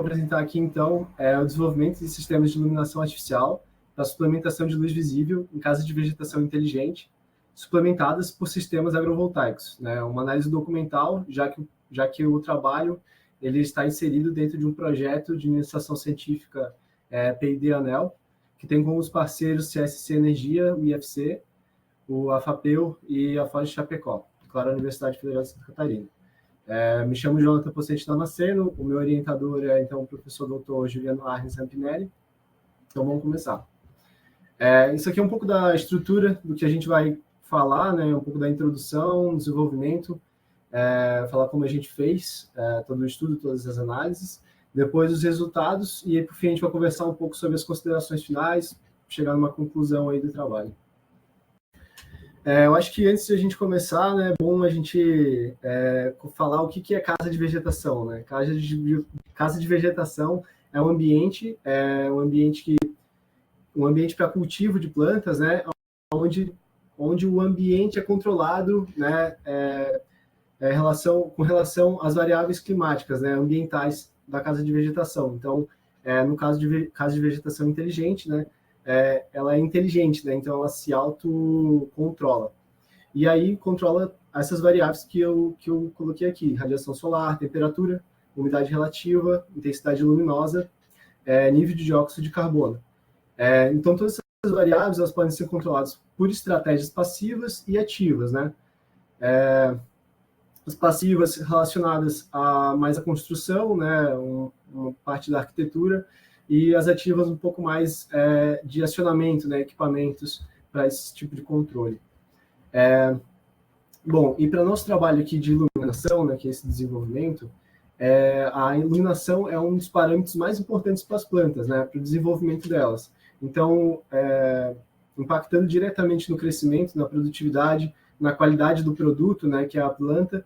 apresentar aqui, então, é o desenvolvimento de sistemas de iluminação artificial para suplementação de luz visível em casas de vegetação inteligente, suplementadas por sistemas agrovoltaicos, né? Uma análise documental, já que o trabalho ele está inserido dentro de um projeto de iniciação científica P&D ANEEL, que tem como os parceiros CSC Energia, o IFC, o AFAPEU e a Foz de Chapecó, claro, a Universidade Federal de Santa Catarina. Me chamo Jonathan Pocente Damasceno, o meu orientador é, então, o professor doutor Juliano Arnes Rampinelli. Então, vamos começar. Isso aqui é um pouco da estrutura do que a gente vai falar, né? Um pouco da introdução, desenvolvimento, falar como a gente fez todo o estudo, todas as análises, depois os resultados, e aí, por fim, a gente vai conversar um pouco sobre as considerações finais, chegar numa conclusão aí do trabalho. Eu acho que antes de a gente começar, né, é bom a gente falar o que é casa de vegetação, né? Casa de vegetação é um ambiente para cultivo de plantas, né, onde o ambiente é controlado, né, com relação às variáveis climáticas, né, ambientais da casa de vegetação. Então, no caso de casa de vegetação inteligente, né, ela é inteligente, né, então ela se autocontrola. E aí controla essas variáveis que eu coloquei aqui: radiação solar, temperatura, umidade relativa, intensidade luminosa, nível de dióxido de carbono. Então, todas essas variáveis elas podem ser controladas por estratégias passivas e ativas, né? As passivas relacionadas mais à construção, né? Uma parte da arquitetura, e as ativas um pouco mais de acionamento, né? Equipamentos para esse tipo de controle. Bom, e para o nosso trabalho aqui de iluminação, né? Que é esse desenvolvimento, a iluminação é um dos parâmetros mais importantes para as plantas, né? Para o desenvolvimento delas. Então, impactando diretamente no crescimento, na produtividade, na qualidade do produto, né, que é a planta,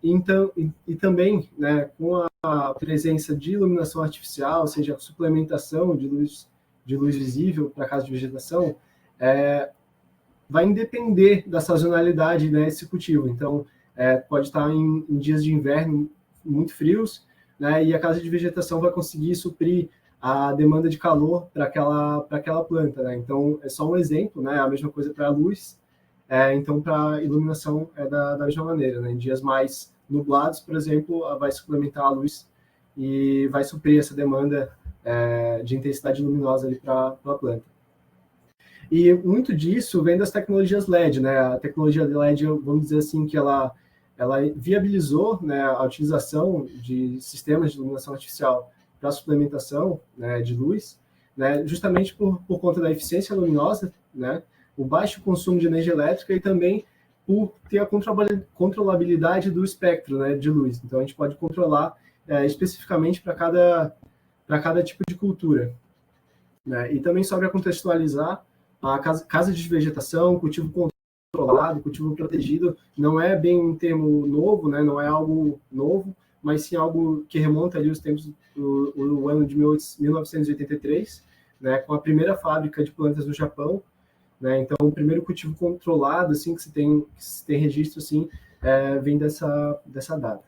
e também, né, com a presença de iluminação artificial, ou seja, a suplementação de luz visível para a casa de vegetação, vai independer da sazonalidade, né, esse cultivo. Então, pode estar em dias de inverno muito frios, né, e a casa de vegetação vai conseguir suprir a demanda de calor para aquela planta, né? Então, é só um exemplo, né? A mesma coisa para a luz. Então, para a iluminação é da mesma maneira, né? Em dias mais nublados, por exemplo, vai suplementar a luz e vai suprir essa demanda de intensidade luminosa ali para a planta. E muito disso vem das tecnologias LED, né? A tecnologia LED, vamos dizer assim, que ela viabilizou, né, a utilização de sistemas de iluminação artificial para suplementação, né, de luz, né, justamente por conta da eficiência luminosa, né, o baixo consumo de energia elétrica e também por ter a controlabilidade do espectro, né, de luz. Então, a gente pode controlar especificamente para cada tipo de cultura. Né? E também, só para contextualizar, a casa de vegetação, cultivo controlado, cultivo protegido, não é bem um termo novo, né, não é algo novo, mas sim algo que remonta ali os tempos do ano de 1983, né, com a primeira fábrica de plantas no Japão, né, então o primeiro cultivo controlado, assim, que se tem registro, assim, vem dessa data.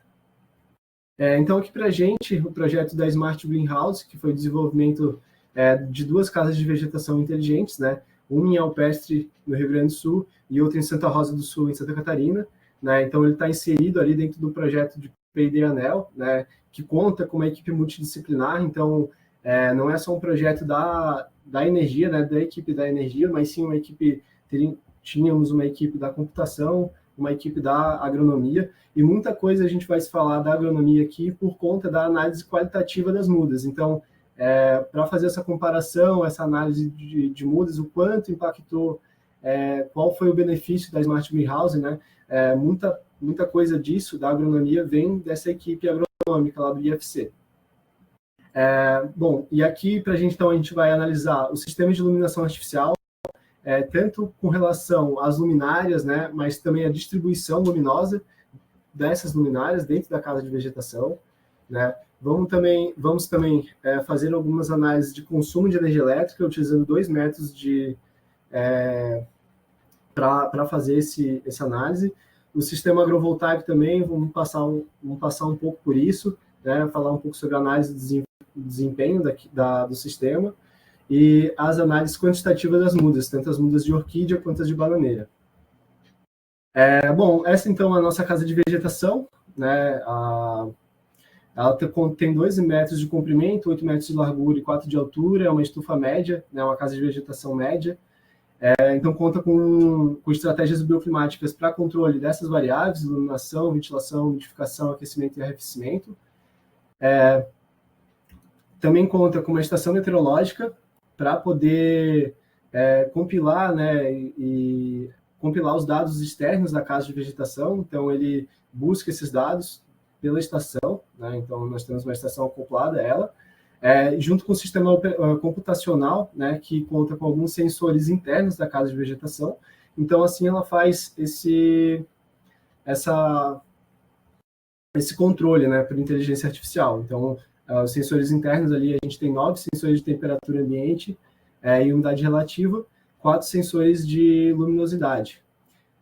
Então, aqui para a gente, o projeto da Smart Greenhouse, que foi o desenvolvimento de duas casas de vegetação inteligentes, né, uma em Alpestre, no Rio Grande do Sul, e outra em Santa Rosa do Sul, em Santa Catarina, né, então ele está inserido ali dentro do projeto de P&D ANEEL, né, que conta com uma equipe multidisciplinar. Então, não é só um projeto da energia, né, da equipe da energia, mas sim tínhamos uma equipe da computação, uma equipe da agronomia, e muita coisa a gente vai se falar da agronomia aqui por conta da análise qualitativa das mudas. Então, para fazer essa comparação, essa análise de mudas, o quanto impactou, qual foi o benefício da Smart Greenhouse, né, muita coisa disso, da agronomia, vem dessa equipe agronômica lá do IFC. Bom, e aqui para a gente vai analisar o sistema de iluminação artificial, tanto com relação às luminárias, né, mas também a distribuição luminosa dessas luminárias dentro da casa de vegetação, né. Vamos também fazer algumas análises de consumo de energia elétrica, utilizando 2 métodos para fazer essa análise. O sistema agrovoltaico também, vamos passar um pouco por isso, né, falar um pouco sobre a análise de desempenho do sistema e as análises quantitativas das mudas, tanto as mudas de orquídea quanto as de bananeira. Bom, essa então é a nossa casa de vegetação, né? Ela tem 12 metros de comprimento, 8 metros de largura e 4 de altura, é uma estufa média, né? Uma casa de vegetação média. Então, conta com estratégias bioclimáticas para controle dessas variáveis, iluminação, ventilação, umidificação, aquecimento e arrefecimento. Também conta com uma estação meteorológica para poder compilar, né, e compilar os dados externos da casa de vegetação. Então, ele busca esses dados pela estação, né? Então, nós temos uma estação acoplada a ela, junto com o sistema computacional, né, que conta com alguns sensores internos da casa de vegetação. Então, assim, ela faz esse controle, né, por inteligência artificial. Então, os sensores internos ali, a gente tem 9 sensores de temperatura ambiente e umidade relativa, 4 sensores de luminosidade.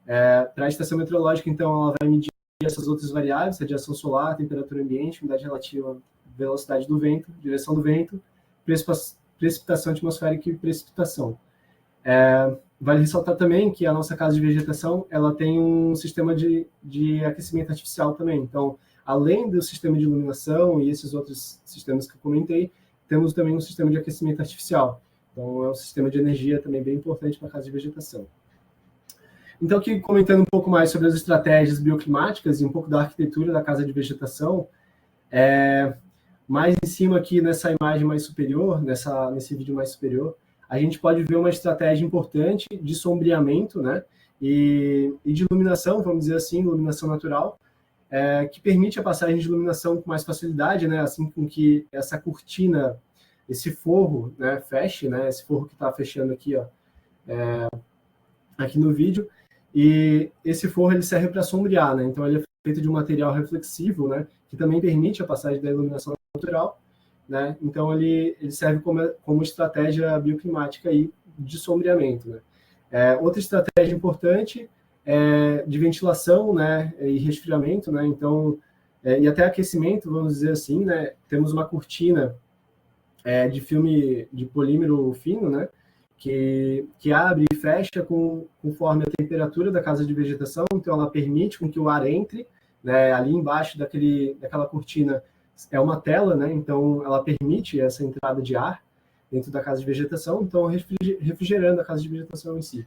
Para a estação meteorológica, então, ela vai medir essas outras variáveis, radiação solar, temperatura ambiente, umidade relativa, velocidade do vento, direção do vento, precipitação atmosférica e precipitação. Vale ressaltar também que a nossa casa de vegetação ela tem um sistema de aquecimento artificial também. Então, além do sistema de iluminação e esses outros sistemas que eu comentei, temos também um sistema de aquecimento artificial. Então, é um sistema de energia também bem importante para a casa de vegetação. Então, aqui comentando um pouco mais sobre as estratégias bioclimáticas e um pouco da arquitetura da casa de vegetação, mais em cima aqui nessa imagem mais superior, nesse vídeo mais superior, a gente pode ver uma estratégia importante de sombreamento, né, e de iluminação, vamos dizer assim, iluminação natural, que permite a passagem de iluminação com mais facilidade, né, assim com que essa cortina, esse forro, né, feche, né, esse forro que está fechando aqui, ó, aqui no vídeo, e esse forro ele serve para sombrear, né, então ele é feito de um material reflexivo, né, que também permite a passagem da iluminação natural, né, então ele serve como estratégia bioclimática aí de sombreamento, né. Outra estratégia importante de ventilação, né, e resfriamento, né, então, e até aquecimento, vamos dizer assim, né, temos uma cortina de filme de polímero fino, né, que abre e fecha conforme a temperatura da casa de vegetação, então ela permite com que o ar entre, né, ali embaixo daquela cortina é uma tela, né, então ela permite essa entrada de ar dentro da casa de vegetação, então refrigerando a casa de vegetação em si.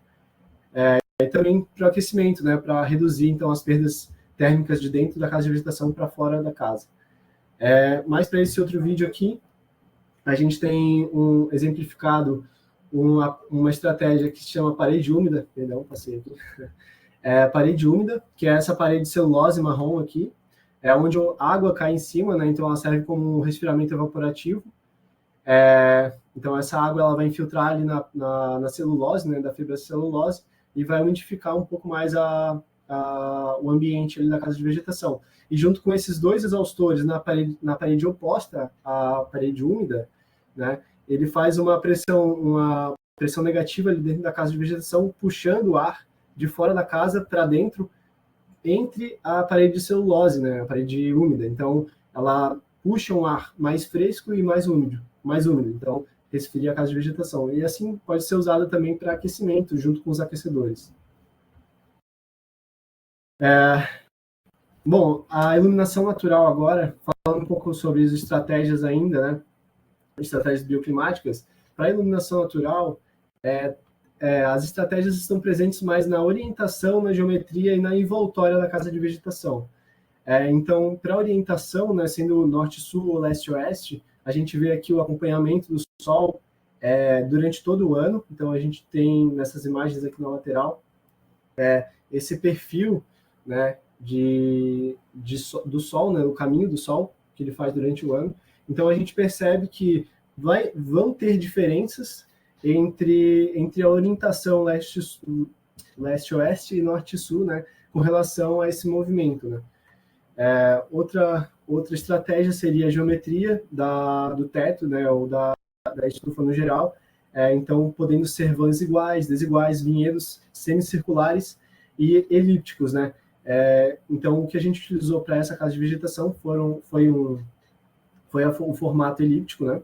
E também para o aquecimento, né, para reduzir então as perdas térmicas de dentro da casa de vegetação para fora da casa. Mas para esse outro vídeo aqui, a gente tem exemplificado uma estratégia que se chama parede úmida, perdão, passei aqui, parede úmida, que é essa parede de celulose marrom aqui, onde a água cai em cima, né, então ela serve como um resfriamento evaporativo. Então essa água ela vai infiltrar ali na celulose, né, da fibra celulose, e vai umidificar um pouco mais o ambiente ali da casa de vegetação. E junto com esses dois exaustores na parede oposta à parede úmida, né, ele faz uma pressão negativa ali dentro da casa de vegetação, puxando o ar de fora da casa para dentro, entre a parede de celulose, né, a parede úmida. Então, ela puxa um ar mais fresco e mais úmido. Então, resfria a casa de vegetação. E assim pode ser usada também para aquecimento, junto com os aquecedores. Bom, a iluminação natural agora, falando um pouco sobre as estratégias ainda, né, estratégias bioclimáticas. Para a iluminação natural, as estratégias estão presentes mais na orientação, na geometria e na envoltória da casa de vegetação. Então, para a orientação, né, sendo norte-sul ou leste-oeste, a gente vê aqui o acompanhamento do sol durante todo o ano. Então, a gente tem nessas imagens aqui na lateral esse perfil, né, do sol, né, o caminho do sol que ele faz durante o ano. Então, a gente percebe que vão ter diferenças entre a orientação leste-oeste e norte-sul, né, com relação a esse movimento, né. Outra estratégia seria a geometria do teto, né, ou da estufa no geral. Então, podendo ser vãs iguais, desiguais, vinhedos semicirculares e elípticos, né. Então, o que a gente utilizou para essa casa de vegetação foi foi o formato elíptico, né?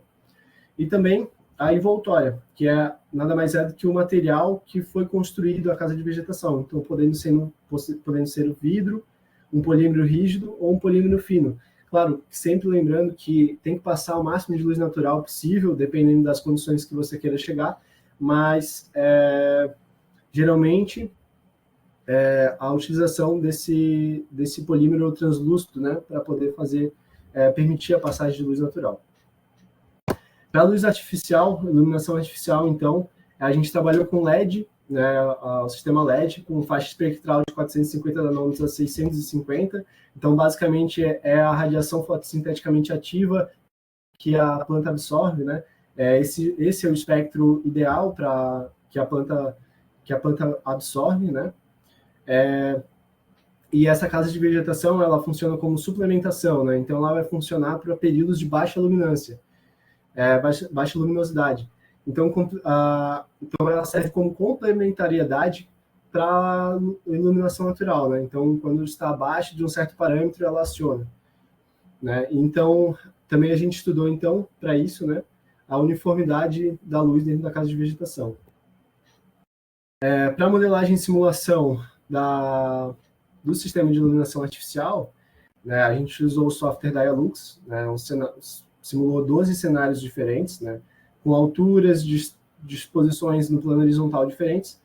E também a envoltória, que é nada mais é do que o material que foi construído a casa de vegetação. Então, podendo ser o vidro, um polímero rígido ou um polímero fino. Claro, sempre lembrando que tem que passar o máximo de luz natural possível, dependendo das condições que você queira chegar, mas geralmente a utilização desse polímero translúcido, né, para poder permitir a passagem de luz natural. Para a luz artificial, iluminação artificial, então, a gente trabalhou com LED, né, o sistema LED, com faixa espectral de 450 nanômetros a 650. Então, basicamente, é a radiação fotossinteticamente ativa que a planta absorve, né? Esse é o espectro ideal para que a planta absorve, né? E essa casa de vegetação, ela funciona como suplementação, né? Então, ela vai funcionar para períodos de baixa luminância. Baixa luminosidade. Então, ela serve como complementariedade para iluminação natural, né? Então, quando está abaixo de um certo parâmetro, ela aciona, né? Então, também a gente estudou, então, para isso, né, a uniformidade da luz dentro da casa de vegetação. Para modelagem e simulação do sistema de iluminação artificial, né, a gente usou o software Dialux, né, simulou 12 cenários diferentes, né, com alturas, disposições no plano horizontal diferentes,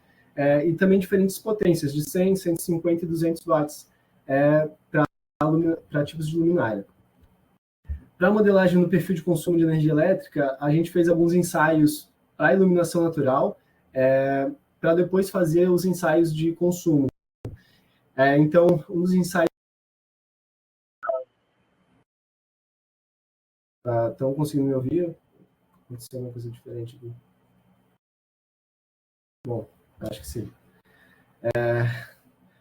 e também diferentes potências, de 100, 150 e 200 watts, para tipos de luminária. Para a modelagem no perfil de consumo de energia elétrica, a gente fez alguns ensaios para iluminação natural, para depois fazer os ensaios de consumo. Então, os ensaios... Estão conseguindo me ouvir? Aconteceu uma coisa diferente aqui. Bom, acho que sim.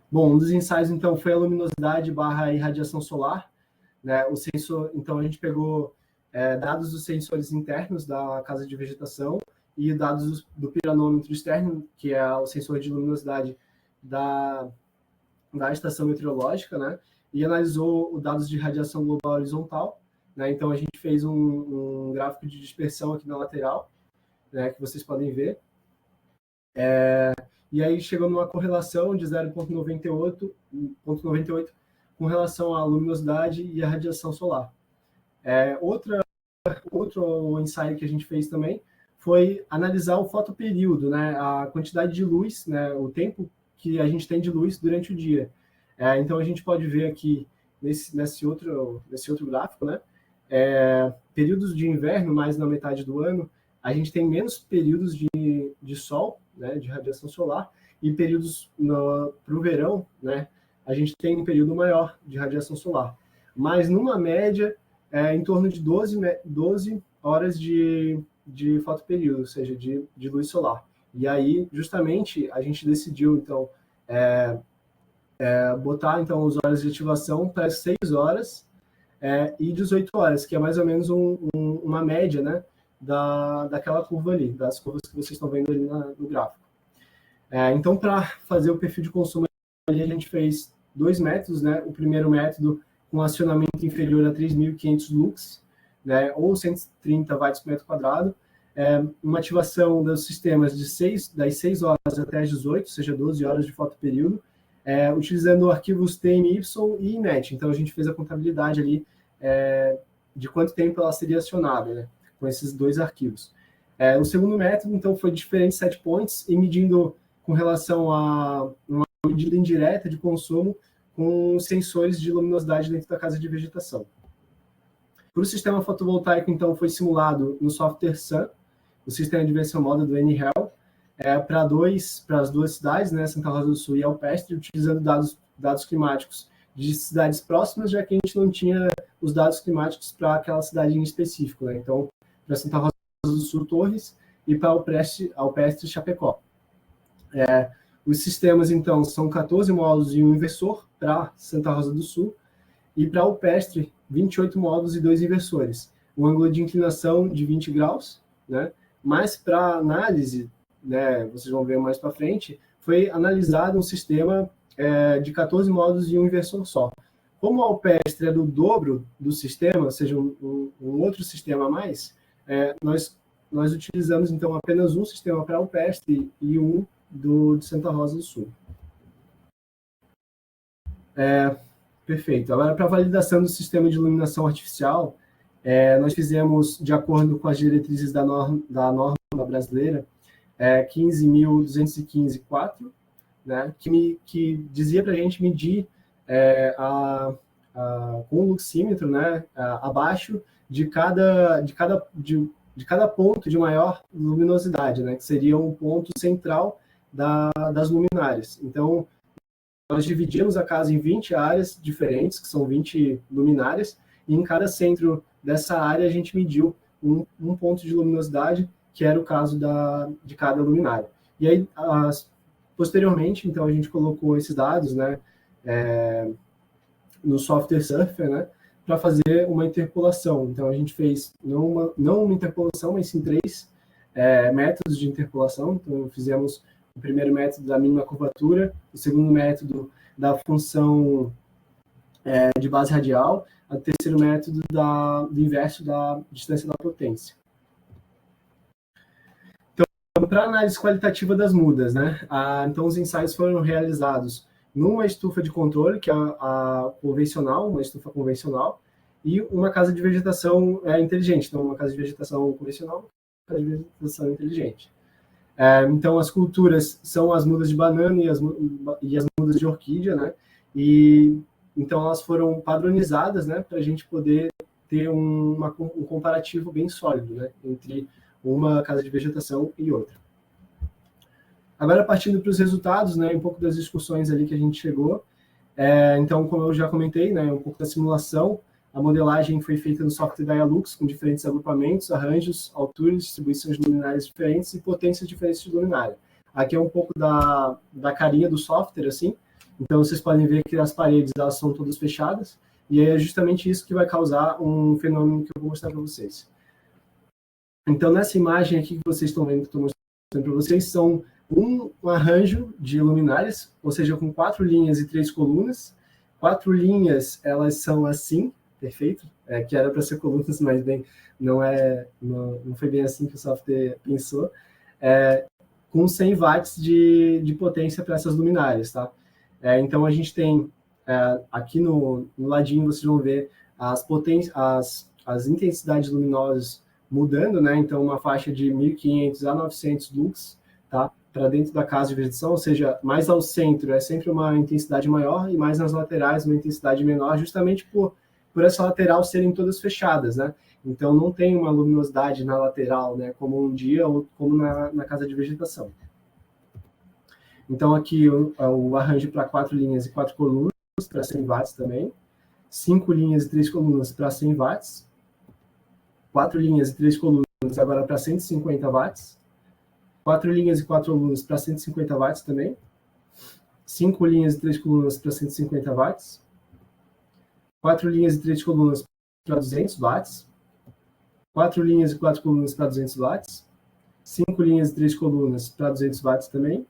Bom, um dos ensaios, então, foi a luminosidade / irradiação solar, né? O sensor, então, a gente pegou dados dos sensores internos da casa de vegetação e dados do piranômetro externo, que é o sensor de luminosidade da estação meteorológica, né? E analisou os dados de radiação global horizontal, né? Então, a gente fez um gráfico de dispersão aqui na lateral, né, que vocês podem ver. E aí chegou numa correlação de 0,98 com relação à luminosidade e à radiação solar. Outro ensaio que a gente fez também foi analisar o fotoperíodo, né, a quantidade de luz, né, o tempo que a gente tem de luz durante o dia. Então, a gente pode ver aqui, nesse outro gráfico, né, períodos de inverno, mais na metade do ano, a gente tem menos períodos de sol, né, de radiação solar, e períodos para o verão, né, a gente tem um período maior de radiação solar. Mas, numa média, em torno de 12 horas de fotoperíodo, ou seja, de luz solar. E aí, justamente, a gente decidiu, então, botar então, os horas de ativação para 6 horas e 18 horas, que é mais ou menos uma média, né, daquela curva ali, das curvas que vocês estão vendo ali no gráfico. Então, para fazer o perfil de consumo, a gente fez 2 métodos, né? O primeiro método com acionamento inferior a 3.500 lux, né, ou 130 watts por metro quadrado, uma ativação dos sistemas das 6 horas até as 18, ou seja, 12 horas de fotoperíodo, utilizando arquivos TMY e IMET. Então, a gente fez a contabilidade ali de quanto tempo ela seria acionada, né, com esses 2 arquivos. O segundo método, então, foi diferentes set points e medindo com relação a uma medida indireta de consumo com sensores de luminosidade dentro da casa de vegetação. Para o sistema fotovoltaico, então, foi simulado no software Sun, o sistema de versão moda do NHEL, para as 2 cidades, né, Santa Rosa do Sul e Alpestre, utilizando dados climáticos de cidades próximas, já que a gente não tinha os dados climáticos para aquela cidade em específico, né? Então, para Santa Rosa do Sul, Torres, e para Alpestre, Chapecó. Os sistemas, então, são 14 módulos e um inversor para Santa Rosa do Sul, e para Alpestre, 28 módulos e 2 inversores. Um ângulo de inclinação de 20 graus, né? Mas para análise, né, vocês vão ver mais para frente, foi analisado um sistema de 14 módulos e um inversor só. Como a Alpestre é do dobro do sistema, ou seja, um outro sistema a mais, nós utilizamos, então, apenas um sistema para a Alpestre e um de Santa Rosa do Sul. Perfeito. Agora, para a validação do sistema de iluminação artificial, nós fizemos, de acordo com as diretrizes da norma brasileira, 15.215.4, né, que dizia para a gente medir com o luxímetro, né, abaixo de cada ponto de maior luminosidade, né, que seria um ponto central das luminárias. Então, nós dividimos a casa em 20 áreas diferentes, que são 20 luminárias, e em cada centro dessa área a gente mediu um ponto de luminosidade, que era o caso de cada luminária. E aí, posteriormente, então, a gente colocou esses dados, né, no software Surfer, né, para fazer uma interpolação. Então, a gente fez não uma interpolação, mas sim 3 métodos de interpolação. Então, fizemos o primeiro método da mínima curvatura, o segundo método da função de base radial, o terceiro método do inverso da distância da potência. Então, para análise qualitativa das mudas, né? Então, os ensaios foram realizados numa estufa de controle, que é a convencional, uma estufa convencional, e uma casa de vegetação inteligente. Então, uma casa de vegetação convencional, uma casa de vegetação inteligente. Então, as culturas são as mudas de banana e as mudas de orquídea, né? E então elas foram padronizadas, né, para a gente poder ter um comparativo bem sólido, né, entre uma casa de vegetação e outra. Agora, partindo para os resultados, né, um pouco das discussões ali que a gente chegou. Então, como eu já comentei, né, um pouco da simulação, a modelagem foi feita no software Dialux, com diferentes agrupamentos, arranjos, alturas, distribuições luminárias diferentes e potências diferentes de luminária. Aqui é um pouco da carinha do software, assim. Então, vocês podem ver que as paredes elas são todas fechadas, e é justamente isso que vai causar um fenômeno que eu vou mostrar para vocês. Então, nessa imagem aqui que vocês estão vendo, que eu estou mostrando para vocês, são um arranjo de luminárias, ou seja, com 4 linhas e 3 colunas. 4 linhas, elas são assim, perfeito? Que era para ser colunas, mas bem, não foi bem assim que o software pensou. Com 100 watts de potência para essas luminárias, tá? Então, a gente tem, aqui no ladinho, vocês vão ver as intensidades luminosas mudando, né? Então, uma faixa de 1.500 a 900 lux, tá? Para dentro da casa de vegetação, ou seja, mais ao centro é sempre uma intensidade maior e mais nas laterais uma intensidade menor, justamente por essa lateral serem todas fechadas, né? Então, não tem uma luminosidade na lateral, né? Como um dia ou como na casa de vegetação. Então, aqui o arranjo para 4 linhas e 4 colunas, para 100 watts também. 5 linhas e 3 colunas para 100 watts. 4 linhas e 3 colunas agora para 150 watts. 4 linhas e 4 colunas para 150 watts também. 5 linhas e 3 colunas para 150 watts. 4 linhas e 3 colunas para 200 watts. 4 linhas e 4 colunas para 200 watts. 5 linhas e 3 colunas para 200 watts também.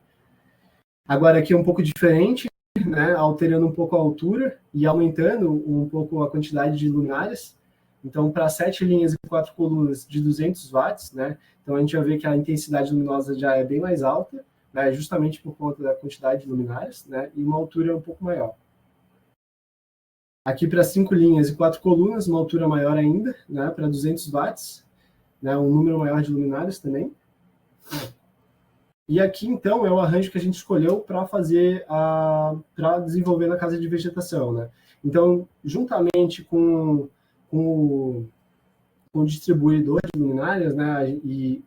Agora aqui é um pouco diferente, né, alterando um pouco a altura e aumentando um pouco a quantidade de luminárias. Então, para 7 linhas e 4 colunas de 200 watts, né, então a gente vai ver que a intensidade luminosa já é bem mais alta, né, justamente por conta da quantidade de luminárias, né, e uma altura um pouco maior. Aqui para 5 linhas e 4 colunas, uma altura maior ainda, né, para 200 watts, né, um número maior de luminárias também. E aqui, então, é o arranjo que a gente escolheu para fazer, para desenvolver na casa de vegetação, né? Então, juntamente com o distribuidor de luminárias, né, e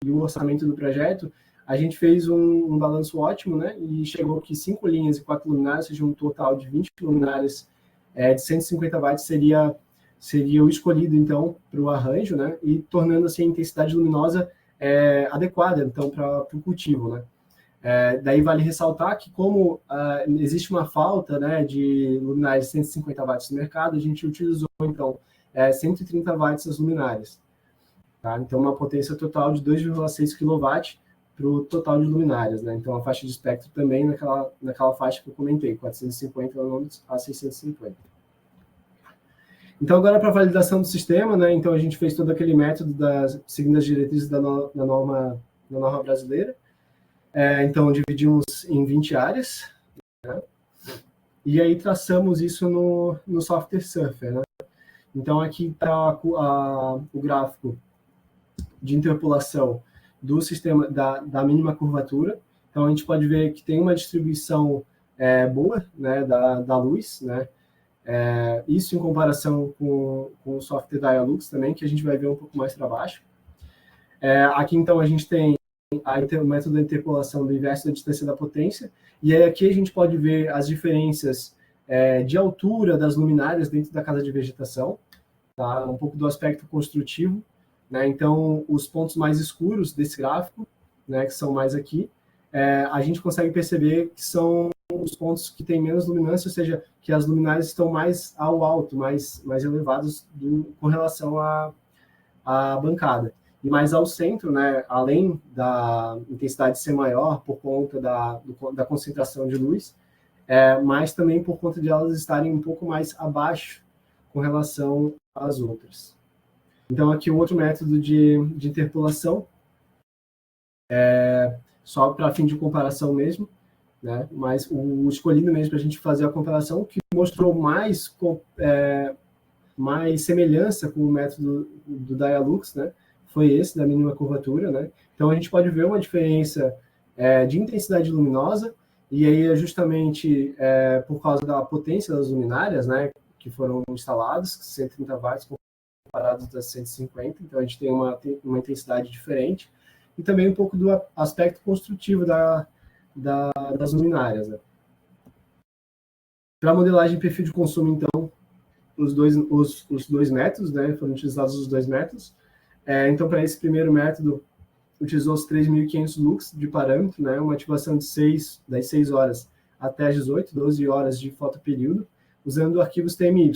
o orçamento do projeto, a gente fez um balanço ótimo, né, e chegou que 5 linhas e 4 luminárias, ou seja, um total de 20 luminárias de 150 watts seria o escolhido, então, para o arranjo, né, e tornando assim a intensidade luminosa adequada, então, para o cultivo, né. Daí vale ressaltar que como existe uma falta, né, de luminárias de 150 watts no mercado, a gente utilizou, então, 130 watts as luminárias. Tá? Então, uma potência total de 2,6 kW para o total de luminárias, né. Então, a faixa de espectro também naquela faixa que eu comentei, 450 a 650. Então, agora para a validação do sistema, né, então a gente fez todo aquele método seguindo as diretrizes da norma brasileira. Então, dividimos em 20 áreas, né, e aí traçamos isso no software Surfer. Né? Então, aqui está o gráfico de interpolação do sistema da mínima curvatura. Então, a gente pode ver que tem uma distribuição boa, né, da luz, né? Isso em comparação com o software Dialux também, que a gente vai ver um pouco mais para baixo. Aqui, então, a gente tem o método da interpolação do inverso da distância da potência, e aí aqui a gente pode ver as diferenças de altura das luminárias dentro da casa de vegetação, tá? Um pouco do aspecto construtivo, né? Então, os pontos mais escuros desse gráfico, né, que são mais aqui, a gente consegue perceber que são os pontos que têm menos luminância, ou seja, que as luminárias estão mais ao alto, mais elevadas com relação à bancada. E mais ao centro, né, além da intensidade ser maior por conta da concentração de luz, mas também por conta de elas estarem um pouco mais abaixo com relação às outras. Então, aqui um outro método de interpolação, só para fim de comparação mesmo, né? Mas o escolhido mesmo para a gente fazer a comparação, que mostrou mais semelhança com o método do Dialux, né? Foi esse, da mínima curvatura, né? Então, a gente pode ver uma diferença de intensidade luminosa, e aí é justamente por causa da potência das luminárias, né? Que foram instaladas, 130 watts comparados das 150, então a gente tem uma intensidade diferente, e também um pouco do aspecto construtivo das luminárias. Né? Para a modelagem de perfil de consumo, então, os dois métodos, né, foram utilizados os dois métodos. Então, para esse primeiro método, utilizou os 3.500 lux de parâmetro, né, uma ativação das 6 horas até as 18, 12 horas de fotoperíodo, usando arquivos TMY.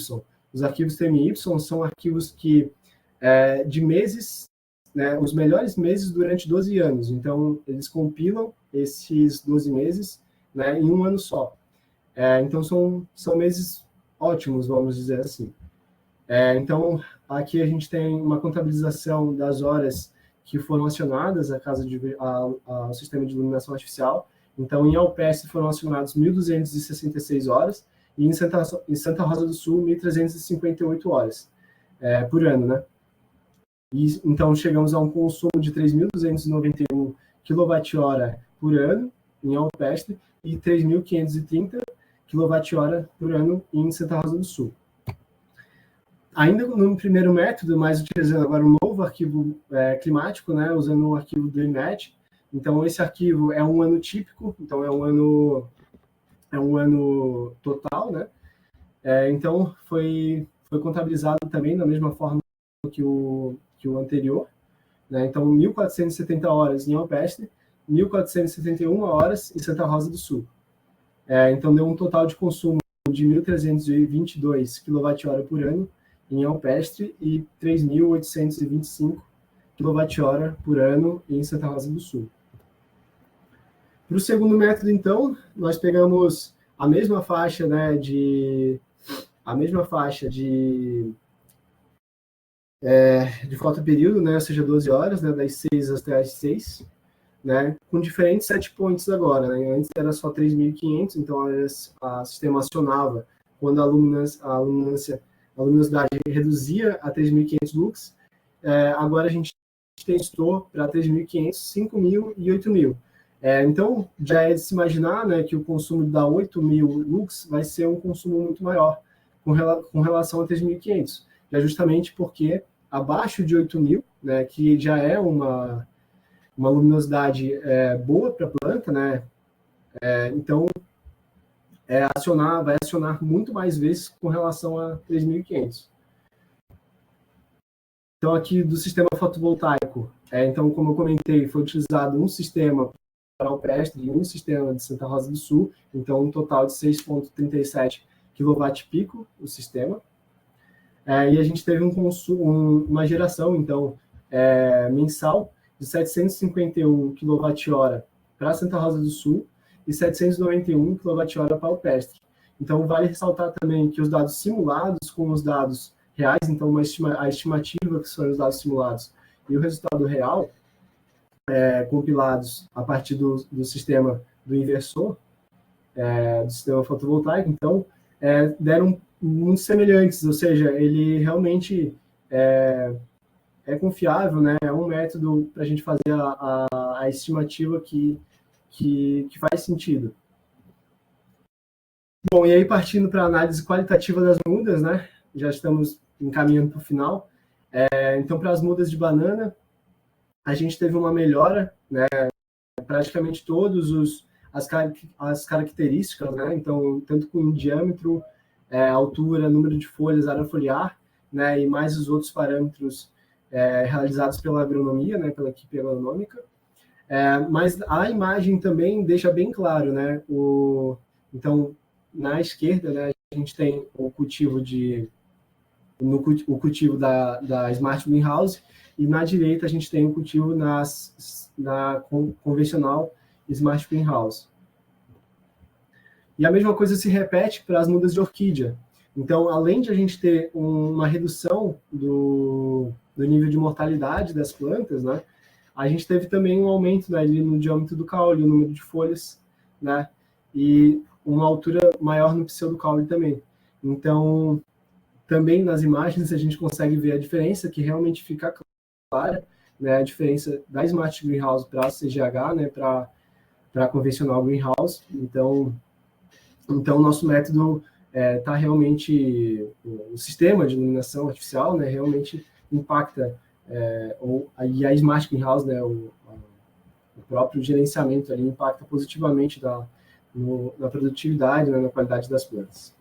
Os arquivos TMY são arquivos que, de meses, né, os melhores meses durante 12 anos. Então, eles compilam esses 12 meses, né, em um ano só. Então, são meses ótimos, vamos dizer assim. Então, aqui a gente tem uma contabilização das horas que foram acionadas ao sistema de iluminação artificial. Então, em Alpestre foram acionadas 1.266 horas e em Santa Rosa do Sul 1.358 horas por ano, né? E, então, chegamos a um consumo de 3.291 kWh por ano em Alpestre e 3.530 kWh por ano em Santa Rosa do Sul. Ainda no primeiro método, mas utilizando agora um novo arquivo climático, né, usando o arquivo do INET. Então, esse arquivo é um ano típico, então é um ano total, né? Então, foi contabilizado também da mesma forma que o anterior, né? Então, 1.470 horas em Alpestre, 1.471 horas em Santa Rosa do Sul. Então, deu um total de consumo de 1.322 kWh por ano em Alpestre e 3.825 kWh por ano em Santa Rosa do Sul. Para o segundo método, então, nós pegamos a mesma faixa, né, de fotoperíodo, né, ou seja, 12 horas, né, das 6 até as 6, né, com diferentes set points agora. Né? Antes era só 3.500, então o sistema acionava quando a luminosidade reduzia a 3.500 lux. Agora a gente testou para 3.500, 5.000 e 8.000. Então, já é de se imaginar, né, que o consumo da 8.000 lux vai ser um consumo muito maior com relação a 3.500. É justamente porque abaixo de 8.000, né, que já é uma luminosidade boa para a planta, né? Então, vai acionar muito mais vezes com relação a 3.500. Então, aqui do sistema fotovoltaico, então, como eu comentei, foi utilizado um sistema para Alpestre e um sistema de Santa Rosa do Sul, então um total de 6,37 kWp o sistema. E a gente teve uma geração, então, mensal de 751 kWh para Santa Rosa do Sul e 791 kWh para Alpestre. Então, vale ressaltar também que os dados simulados com os dados reais, então a estimativa que são os dados simulados e o resultado real, compilados a partir do sistema do inversor, do sistema fotovoltaico, então, deram muito semelhantes, ou seja, ele realmente é confiável, né? É um método para a gente fazer a estimativa que faz sentido. Bom, e aí partindo para a análise qualitativa das mudas, né? Já estamos encaminhando para o final. Então, para as mudas de banana, a gente teve uma melhora, né? Praticamente todos as características, né? Então, tanto com diâmetro, altura, número de folhas, área foliar, né? E mais os outros parâmetros realizados pela agronomia, né? Pela equipe agronômica. Mas a imagem também deixa bem claro, né? Então, na esquerda, né? A gente tem o cultivo o cultivo da Smart Greenhouse, e na direita a gente tem o cultivo na convencional Smart Greenhouse. E a mesma coisa se repete para as mudas de orquídea. Então, além de a gente ter uma redução do nível de mortalidade das plantas, né, a gente teve também um aumento, né, ali no diâmetro do caule, o número de folhas, né, e uma altura maior no pseudocaule também. Então, também nas imagens a gente consegue ver a diferença, que realmente fica clara, né, a diferença da Smart Greenhouse para a CGH, né, para a convencional Greenhouse. Então, o nosso método está realmente, o sistema de iluminação artificial, né, realmente impacta, e a Smart Greenhouse, né, o próprio gerenciamento ali impacta positivamente na produtividade, né, na qualidade das plantas.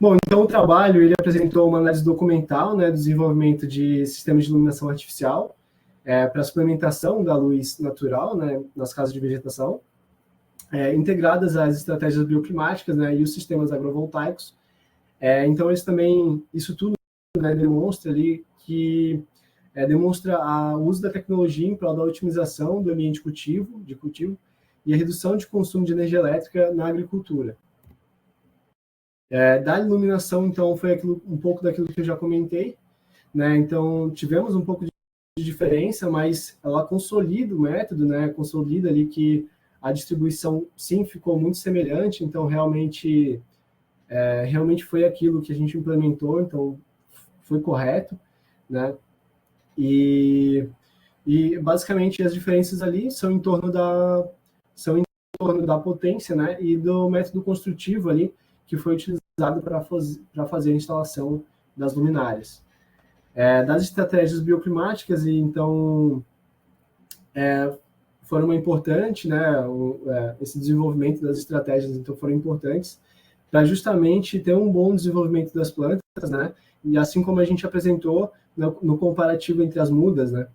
Bom, então o trabalho, ele apresentou uma análise documental, né, do desenvolvimento de sistemas de iluminação artificial para a suplementação da luz natural, né, nas casas de vegetação, integradas às estratégias bioclimáticas, né, e os sistemas agrovoltaicos. Então, eles também, isso tudo, né, demonstra ali que demonstra o uso da tecnologia em prol da otimização do ambiente de cultivo e a redução de consumo de energia elétrica na agricultura. Da iluminação, então, foi um pouco daquilo que eu já comentei, né? Então, tivemos um pouco de diferença, mas ela consolida o método, né? Consolida ali que a distribuição, sim, ficou muito semelhante, então, realmente foi aquilo que a gente implementou, então, foi correto, né? E basicamente, as diferenças ali são em torno da potência, né? E do método construtivo ali, que foi utilizado para fazer a instalação das luminárias. Das estratégias bioclimáticas, e então foram importantes, né? Esse desenvolvimento das estratégias, então, foram importantes para justamente ter um bom desenvolvimento das plantas, né? E assim como a gente apresentou no comparativo entre as mudas, né?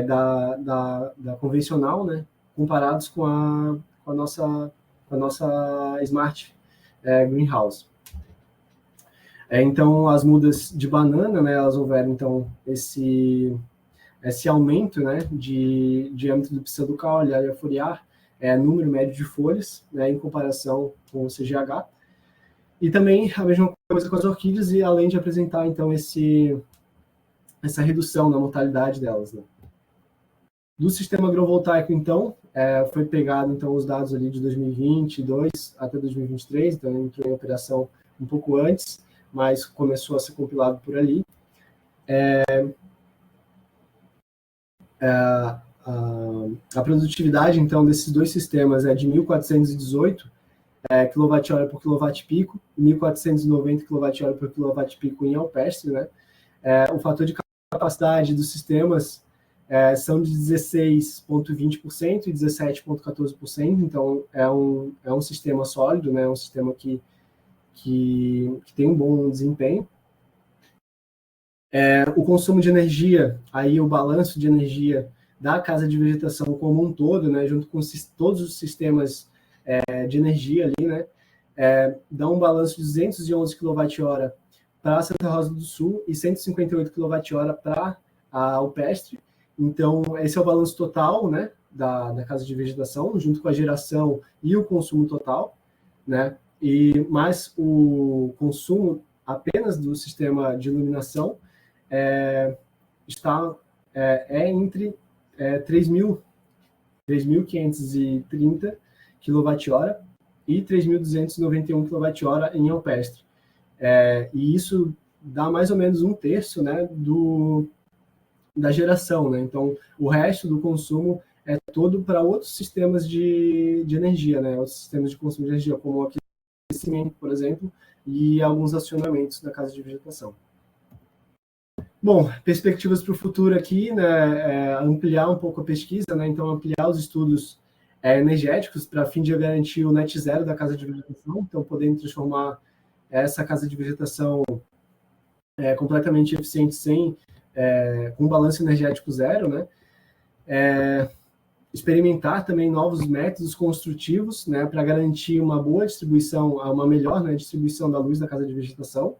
Da convencional, né? Comparados com a nossa Smart Greenhouse. Então, as mudas de banana, né, elas houveram, então, esse aumento, né, de diâmetro do pseudocaule, área foliar, número médio de folhas, né, em comparação com o CGH. E também a mesma coisa com as orquídeas, e além de apresentar, então, essa redução na mortalidade delas, né. Do sistema agrovoltaico, então, foi pegado, então, os dados ali de 2022 até 2023, então entrou em operação um pouco antes, mas começou a ser compilado por ali. A produtividade, então, desses dois sistemas é de 1.418 kWh por kWp e 1.490 kWh por kWp em alpestre, né? O fator de capacidade dos sistemas são de 16,20% e 17,14%, então é um sistema sólido, né? Um sistema que tem um bom desempenho. O consumo de energia, aí o balanço de energia da casa de vegetação como um todo, né, junto com todos os sistemas de energia ali, né, dá um balanço de 211 kWh para Santa Rosa do Sul e 158 kWh para a Alpestre. Então, esse é o balanço total, né, da casa de vegetação, junto com a geração e o consumo total, né, mas o consumo apenas do sistema de iluminação está entre 3.530 kWh e 3.291 kWh em Alpestre. E isso dá mais ou menos um terço, né, da geração, né? Então, o resto do consumo é todo para outros sistemas de energia, né? Outros sistemas de consumo de energia, como o aquecimento, por exemplo, e alguns acionamentos da casa de vegetação. Bom, perspectivas para o futuro aqui, né? Ampliar um pouco a pesquisa, né? Então, ampliar os estudos energéticos para fim de garantir o net zero da casa de vegetação, então podendo transformar essa casa de vegetação completamente eficiente com balanço energético zero, né? Experimentar também novos métodos construtivos, né, para garantir uma boa distribuição, uma melhor, né, distribuição da luz da casa de vegetação.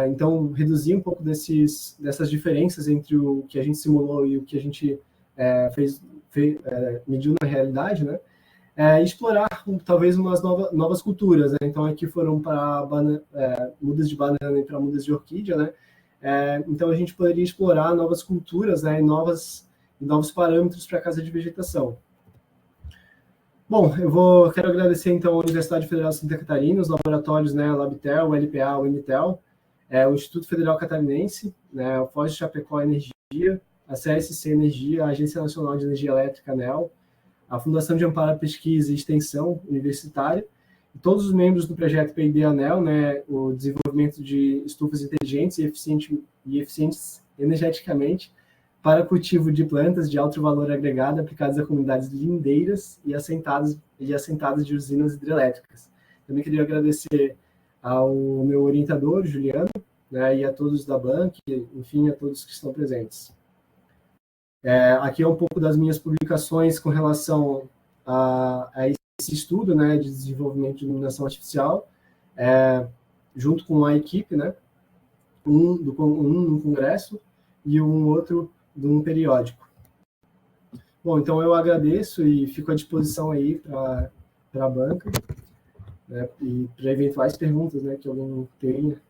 Então, reduzir um pouco dessas diferenças entre o que a gente simulou e o que a gente mediu na realidade, né? Explorar talvez umas novas culturas, né? Então, aqui foram para mudas de banana e para mudas de orquídea, né? Então, a gente poderia explorar novas culturas, né, e novos parâmetros para a casa de vegetação. Bom, quero agradecer, então, a Universidade Federal de Santa Catarina, os laboratórios, né, a Labtel, o LPA, o Initel, o Instituto Federal Catarinense, né, o Foz de Chapecó Energia, a CSC Energia, a Agência Nacional de Energia Elétrica, ANEEL, a Fundação de Amparo à Pesquisa e Extensão Universitária, e todos os membros do projeto P&D-ANEEL, né, o desenvolvimento de estufas inteligentes e eficientes energeticamente para cultivo de plantas de alto valor agregado aplicadas a comunidades lindeiras e assentadas de usinas hidrelétricas. Também queria agradecer ao meu orientador, Juliano, né, e a todos da banca, enfim, a todos que estão presentes. Aqui é um pouco das minhas publicações com relação a esse estudo, né, de desenvolvimento de iluminação artificial, junto com a equipe, né, um no congresso e um outro de um periódico. Bom, então eu agradeço e fico à disposição aí para a banca, né, e para eventuais perguntas, né, que alguém tenha.